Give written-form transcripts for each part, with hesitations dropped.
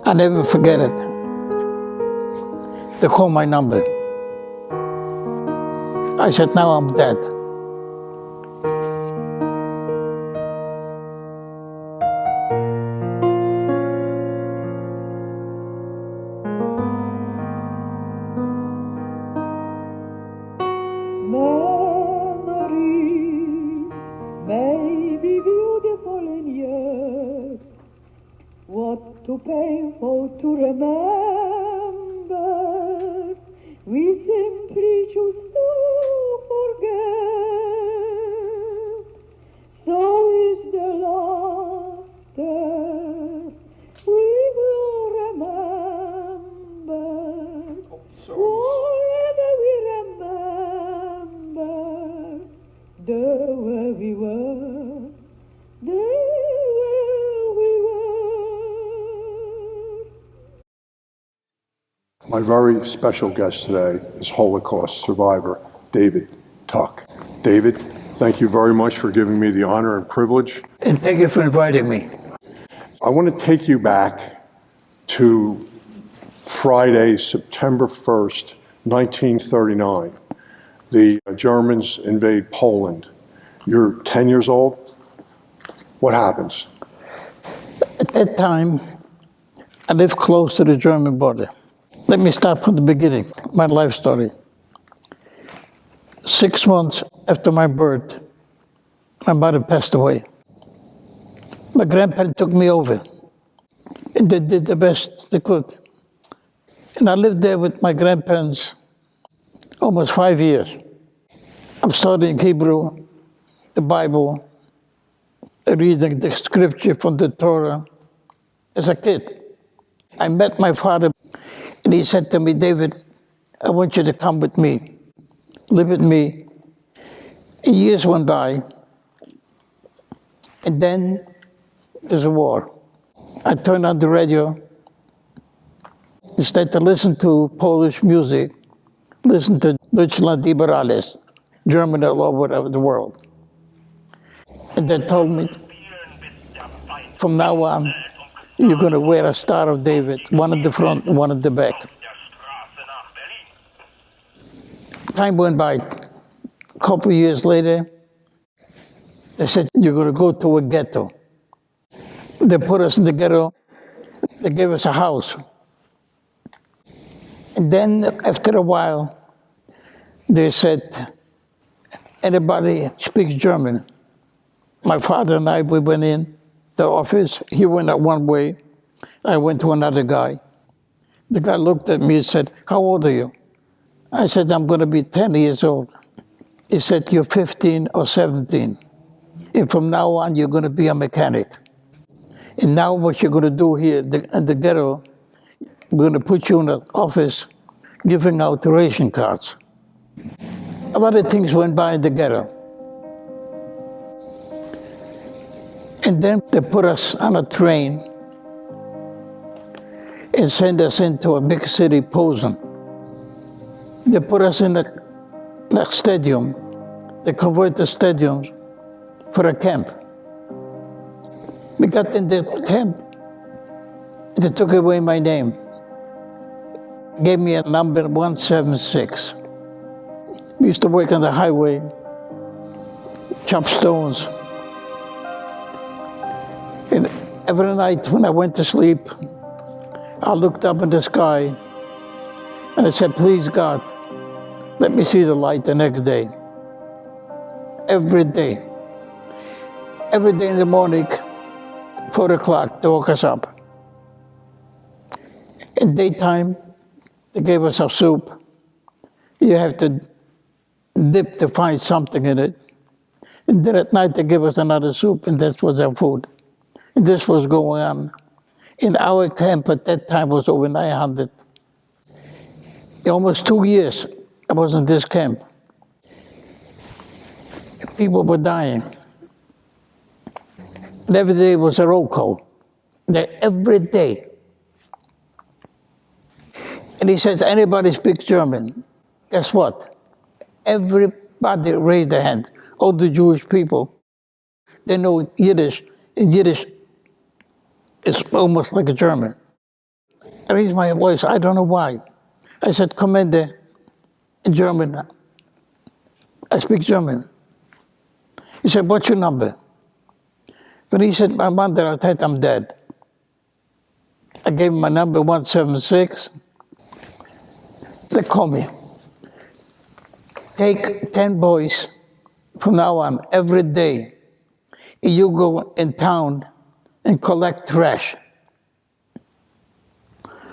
I never forget it. They called my number. I said, now I'm dead. Memories may be beautiful in years, what too painful to remember. We simply choose to forget. So is the laughter we will remember. Forever we remember the way we were, the way we were. My very special guest today is Holocaust survivor David Tuck. David, thank you very much for giving me the honor and privilege. And thank you for inviting me. I want to take you back to Friday, September 1st, 1939. The Germans invade Poland. You're 10 years old. What happens? At that time, I lived close to the German border. Let me start from the beginning, my life story. 6 months after my birth, my mother passed away. My grandparents took me over, and they did the best they could. And I lived there with my grandparents almost 5 years. I'm studying Hebrew, the Bible, reading the scripture from the Torah. As a kid, I met my father, and he said to me, David, I want you to come with me, live with me. And years went by, and then there's a war. I turned on the radio, instead to listen to Polish music, listen to Deutschland über alles, German all over the world. And they told me, from now on, you're going to wear a Star of David, one at the front and one at the back. Time went by. A couple of years later, they said, you're going to go to a ghetto. They put us in the ghetto. They gave us a house. And then after a while, they said, anybody speaks German? My father and I, we went in the office. He went out one way. I went to another guy. The guy looked at me and said, how old are you? I said, I'm going to be 10 years old. He said, you're 15 or 17. And from now on, you're going to be a mechanic. And now what you're going to do here in the ghetto, we're going to put you in the office giving out ration cards. A lot of things went by in the ghetto. And then they put us on a train and sent us into a big city, Posen. They put us in a stadium. They convert the stadiums for a camp. We got in the camp, they took away my name. Gave me a number 176. We used to work on the highway, chop stones. And every night when I went to sleep, I looked up in the sky and I said, please God, let me see the light the next day. Every day. Every day in the morning, 4 o'clock, they woke us up. In daytime, they gave us our soup. You have to dip to find something in it. And then at night, they gave us another soup, and that was our food. And this was going on. In our camp at that time was over 900. In almost 2 years, I was in this camp. People were dying. And every day was a roll call. Every day. And he says, anybody speaks German? Guess what? Everybody raised their hand. All the Jewish people. They know Yiddish, and Yiddish is almost like a German. raised my voice. I don't know why. I said, Commander, in German. I speak German. He said, what's your number? When he said, my mother, I said, I'm dead. I gave him my number, 176. They call me. Take 10 boys from now on, every day. You go in town and collect trash.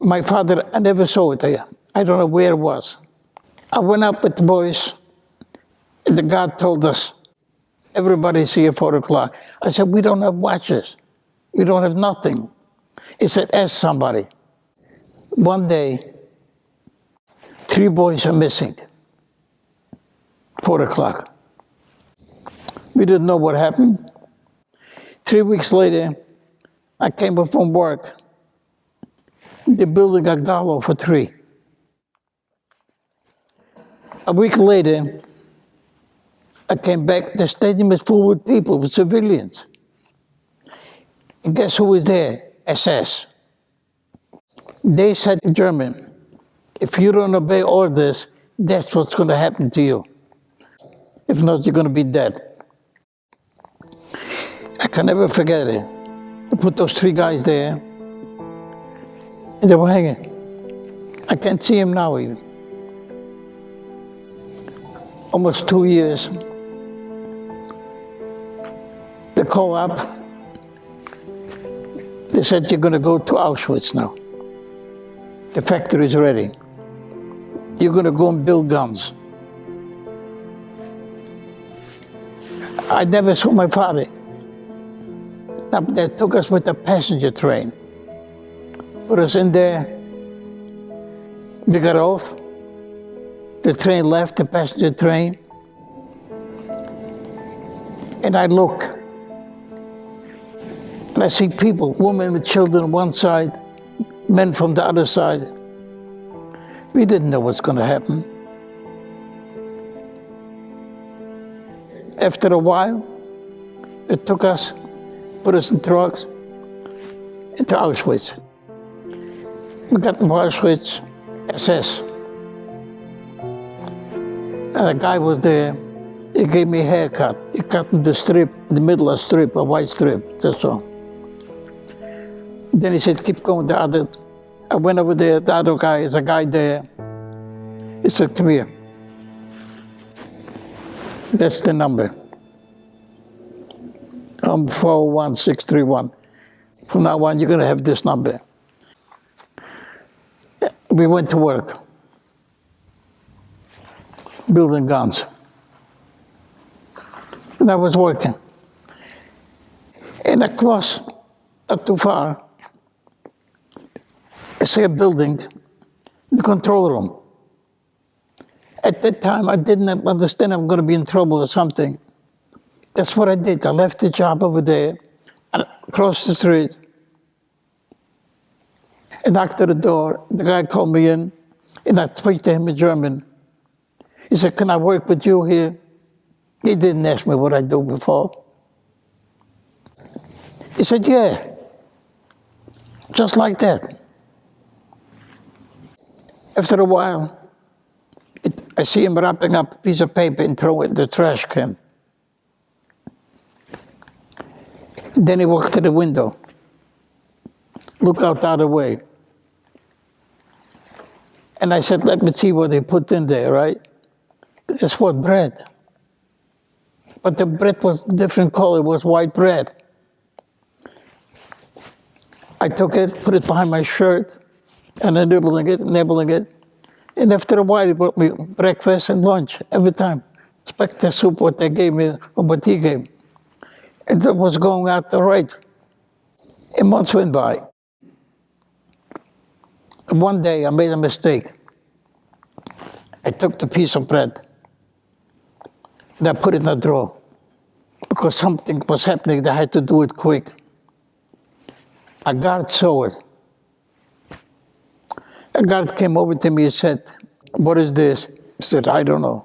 My father, I never saw it there. I don't know where it was. I went up with the boys, and the guard told us, everybody's here at 4 o'clock. I said, we don't have watches. We don't have nothing. He said, ask somebody. One day, 3 boys are missing. 4 o'clock. We didn't know what happened. 3 weeks later, I came up from work. They're building a gallows for 3. A week later, I came back. The stadium is full with people, with civilians. And guess who was there? SS. They said in German, if you don't obey orders, that's what's going to happen to you. If not, you're going to be dead. I can never forget it. I put those 3 guys there, and they were hanging. I can't see them now even. Almost 2 years. They call up. They said, you're going to go to Auschwitz now. The factory is ready. You're going to go and build guns. I never saw my father. They took us with a passenger train. Put us in there. We got off. The train left, the passenger train. And I look. And I see people, women and children on one side, men from the other side. We didn't know what's going to happen. After a while, it took us, put us in trucks, into Auschwitz. We got to Auschwitz, SS. And a guy was there. He gave me a haircut. He cut me the strip, in the middle of the strip, a white strip, that's all. Then he said, keep going the other. I went over there, the other guy, there's a guy there. He said, come here. That's the number. 401631. From now on, you're going to have this number. We went to work, building guns. And I was working. And across, not too far, I see a building, the control room. At that time, I didn't understand I'm going to be in trouble or something. That's what I did. I left the job over there, and crossed the street, and knocked at the door. The guy called me in, and I spoke to him in German. He said, can I work with you here? He didn't ask me what I do before. He said, yeah, just like that. After a while, I see him wrapping up a piece of paper and throw it in the trash can. Then he walked to the window, look out the other way. And I said, let me see what he put in there, right? That's what, bread. But the bread was a different color, it was white bread. I took it, put it behind my shirt, and I'm nibbling it. And after a while, he brought me breakfast and lunch every time. Expect the soup, what they gave me, or what he gave me. And that was going out the right. And months went by. And one day, I made a mistake. I took the piece of bread, and I put it in a drawer. Because something was happening, they had to do it quick. A guard saw it. A guard came over to me and said, what is this? I said, I don't know.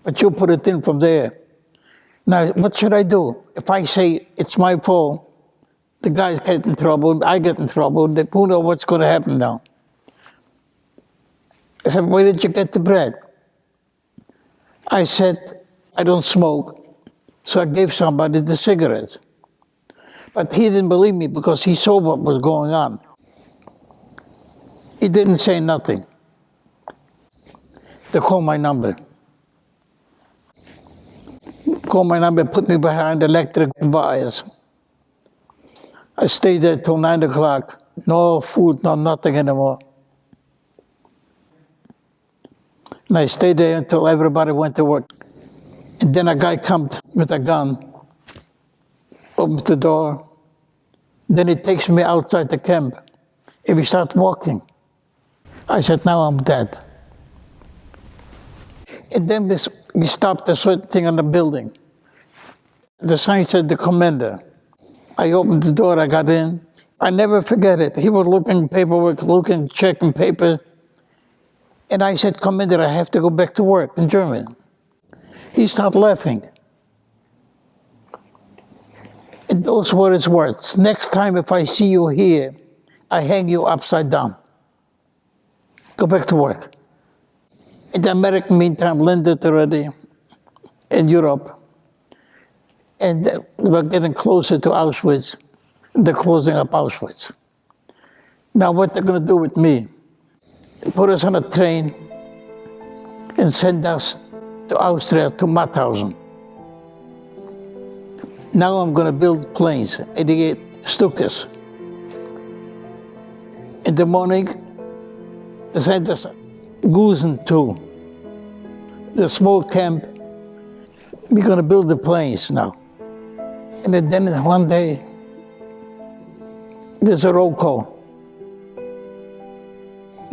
But you put it in from there. Now, what should I do? If I say it's my fault, The guys get in trouble, I get in trouble, who knows what's going to happen now? I said, where did you get the bread? I said, I don't smoke, so I gave somebody the cigarettes. But he didn't believe me because he saw what was going on. He didn't say nothing. They called my number. Called my number, put me behind electric wires. I stayed there till 9 o'clock. No food, no nothing anymore. And I stayed there until everybody went to work. And then a guy comes with a gun, opens the door. Then he takes me outside the camp. And we start walking. I said, now I'm dead. And then we stopped a certain thing on the building. The sign said the commander. I opened the door, I got in. I never forget it. He was looking paperwork, checking paper. And I said, Commander, I have to go back to work in Germany. He started laughing. And those were his words. Next time if I see you here, I hang you upside down. Go back to work. In the American meantime landed already in Europe. And we're getting closer to Auschwitz. They're closing up Auschwitz. Now what they're going to do with me? Put us on a train and send us to Austria, to Mauthausen. Now I'm going to build planes, 88 Stukas. In the morning, they sent us Gusen too. The small camp. We're going to build the planes now. And then one day, there's a roll call.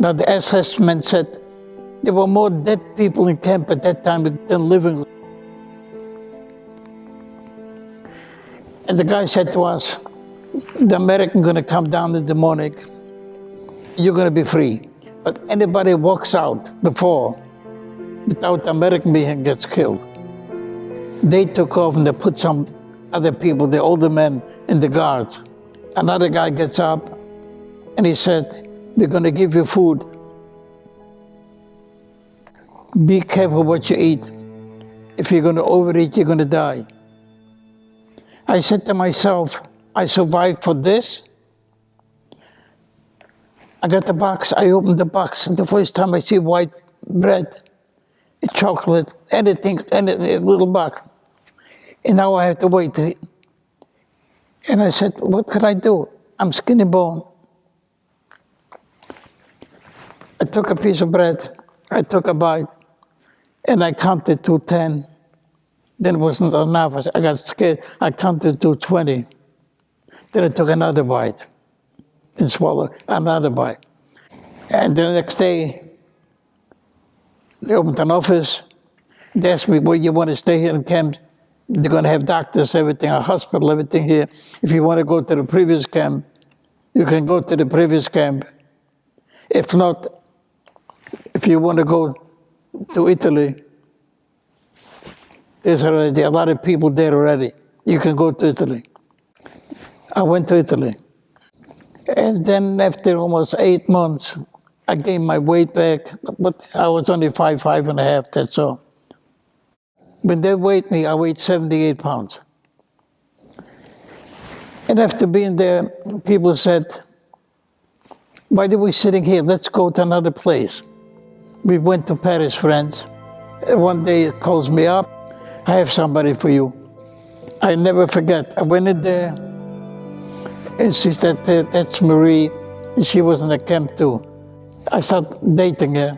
Now the SS men said there were more dead people in camp at that time than living. And the guy said to us, the American going to come down in the morning, you're going to be free. But anybody walks out before, without the American being gets killed. They took off and they put some other people, the older men, in the guards. Another guy gets up and he said, we're going to give you food. Be careful what you eat. If you're going to overeat, you're going to die. I said to myself, I survived for this. I got the box, I opened the box, and the first time I see white bread, chocolate, anything, any little box. And now I have to wait. And I said, what can I do? I'm skin and bone. I took a piece of bread, I took a bite, and I counted to 10. Then it wasn't enough. I got scared. I counted to 20. Then I took another bite and swallowed another bite. And the next day, they opened an office. They asked me, well, you want to stay here in camp? They're going to have doctors, everything, a hospital, everything here. If you want to go to the previous camp, you can go to the previous camp. If not, if you want to go to Italy, there's already a lot of people there already. You can go to Italy. I went to Italy. And then after almost 8 months, I gained my weight back, but I was only 5'5½", that's all. When they weighed me, I weighed 78 pounds. And after being there, people said, why are we sitting here? Let's go to another place. We went to Paris, friends. One day it calls me up. I have somebody for you. I never forget. I went in there, and she said, that's Marie. And she was in the camp too. I started dating her.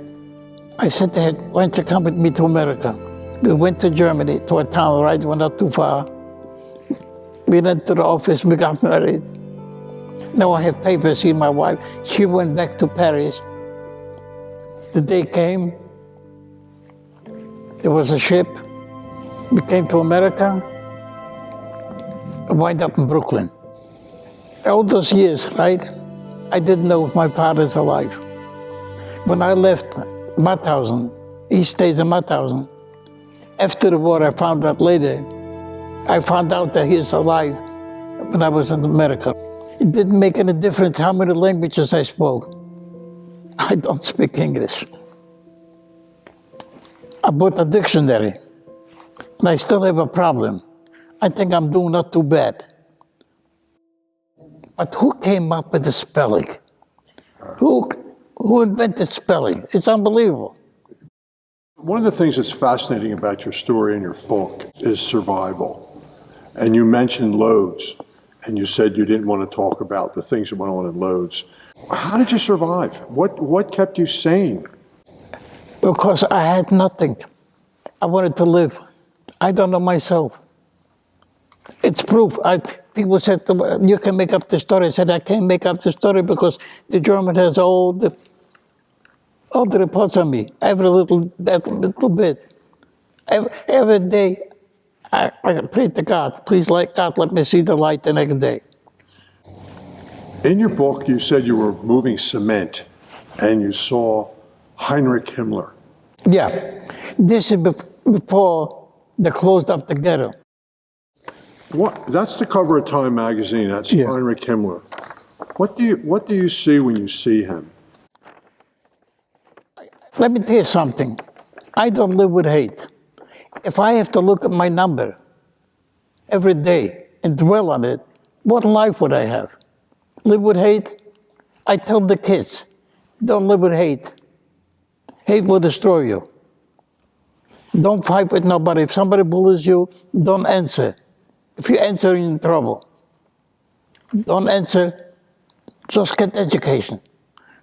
I said to her, why don't you come with me to America? We went to Germany, to a town right, we're not too far. We went to the office, we got married. Now I have papers, see my wife. She went back to Paris. The day came, there was a ship. We came to America, and wind up in Brooklyn. All those years, right, I didn't know if my father's alive. When I left Mauthausen, he stayed in Mauthausen. After the war, I found out later, I found out that he's alive. when I was in America. It didn't make any difference how many languages I spoke. I don't speak English. I bought a dictionary, and I still have a problem. I think I'm doing not too bad. But who came up with the spelling? Who invented spelling? It's unbelievable. One of the things that's fascinating about your story and your book is survival. And you mentioned Loads, and you said you didn't want to talk about the things that went on in Loads. How did you survive? What kept you sane? Because I had nothing. I wanted to live. I don't know myself. It's proof. People said, you can make up the story. I said, I can't make up the story because the German has all the reports on me. Every little bit. Every day, I pray to God, please God, let me see the light the next day. In your book, you said you were moving cement and you saw Heinrich Himmler. Yeah, this is before they closed up the ghetto. What? That's the cover of Time magazine. That's Yeah. Heinrich Himmler. What do you see when you see him? Let me tell you something. I don't live with hate. If I have to look at my number every day and dwell on it, what life would I have? Live with hate? I tell the kids, don't live with hate. Hate will destroy you. Don't fight with nobody. If somebody bullies you, don't answer. If you answer, you're in trouble. Don't answer. Just get education.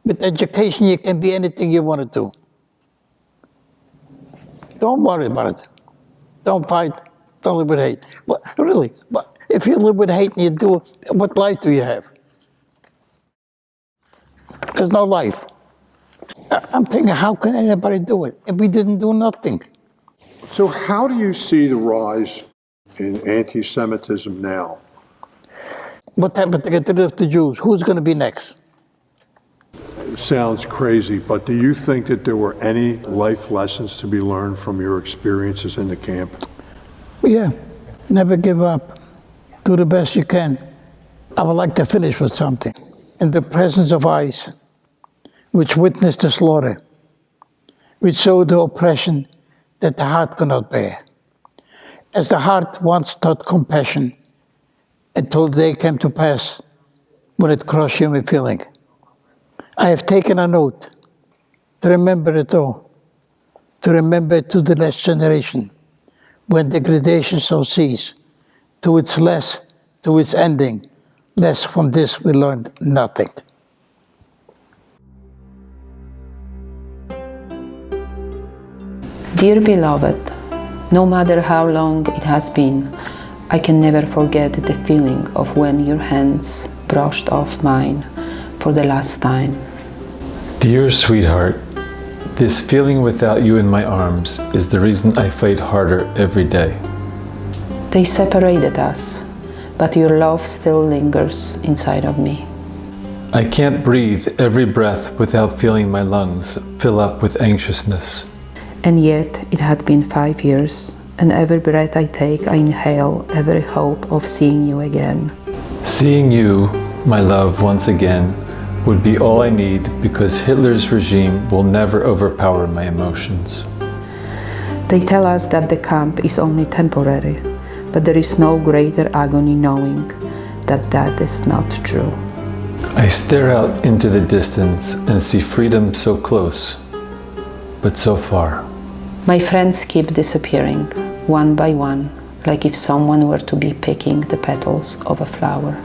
With education, you can be anything you want to do. Don't worry about it. Don't fight. Don't live with hate. But really, but if you live with hate and you do, what life do you have? There's no life. I'm thinking, how can anybody do it if we didn't do nothing? So how do you see the rise in anti-Semitism now? What happened to get rid of the Jews? Who's going to be next? It sounds crazy, but do you think that there were any life lessons to be learned from your experiences in the camp? Yeah, never give up. Do the best you can. I would like to finish with something. In the presence of eyes, which witnessed the slaughter, which showed the oppression that the heart cannot bear. As the heart once taught compassion, until the day came to pass when it crushed human feeling. I have taken a note to remember it all, to remember it to the last generation, when degradation shall cease, to its ending, lest from this we learned nothing. Dear beloved, no matter how long it has been, I can never forget the feeling of when your hands brushed off mine for the last time. Dear sweetheart, this feeling without you in my arms is the reason I fight harder every day. They separated us, but your love still lingers inside of me. I can't breathe every breath without feeling my lungs fill up with anxiousness. And yet it had been 5 years, and every breath I take, I inhale every hope of seeing you again. Seeing you, my love, once again would be all I need, because Hitler's regime will never overpower my emotions. They tell us that the camp is only temporary, but there is no greater agony knowing that that is not true. I stare out into the distance and see freedom so close, but so far. My friends keep disappearing, one by one, like if someone were to be picking the petals of a flower.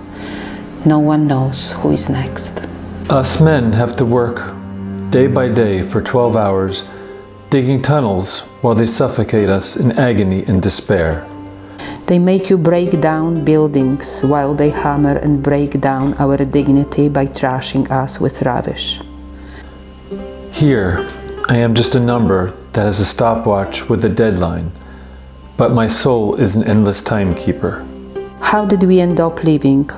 No one knows who is next. Us men have to work day by day for 12 hours, digging tunnels while they suffocate us in agony and despair. They make you break down buildings while they hammer and break down our dignity by trashing us with rubbish. Here, I am just a number that has a stopwatch with a deadline, but my soul is an endless timekeeper. How did we end up living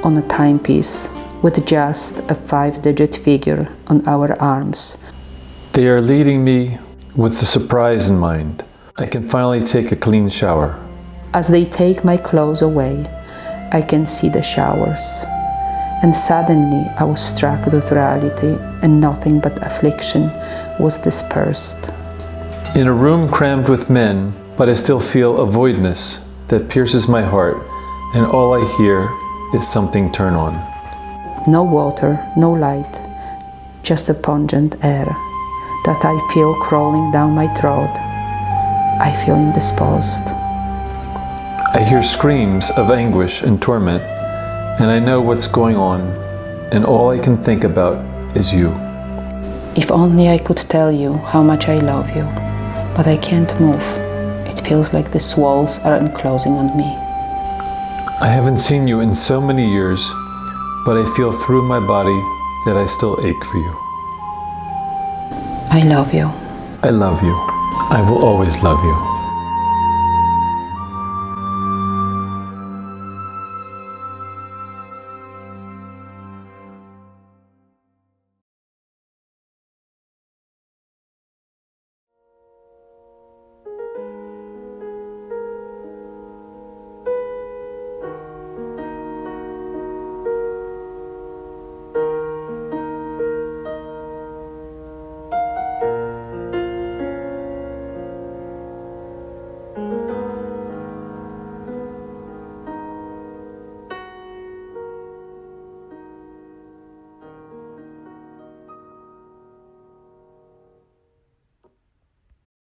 on a timepiece with just a 5-digit figure on our arms? They are leading me with the surprise in mind. I can finally take a clean shower. As they take my clothes away, I can see the showers. And suddenly I was struck with reality, and nothing but affliction was dispersed. In a room crammed with men, but I still feel a voidness that pierces my heart, and all I hear is something turn on. No water, no light, just a pungent air that I feel crawling down my throat. I feel indisposed. I hear screams of anguish and torment, and I know what's going on, and all I can think about is you. If only I could tell you how much I love you, but I can't move. It feels like these walls are enclosing on me. I haven't seen you in so many years, but I feel through my body that I still ache for you. I love you. I love you. I will always love you.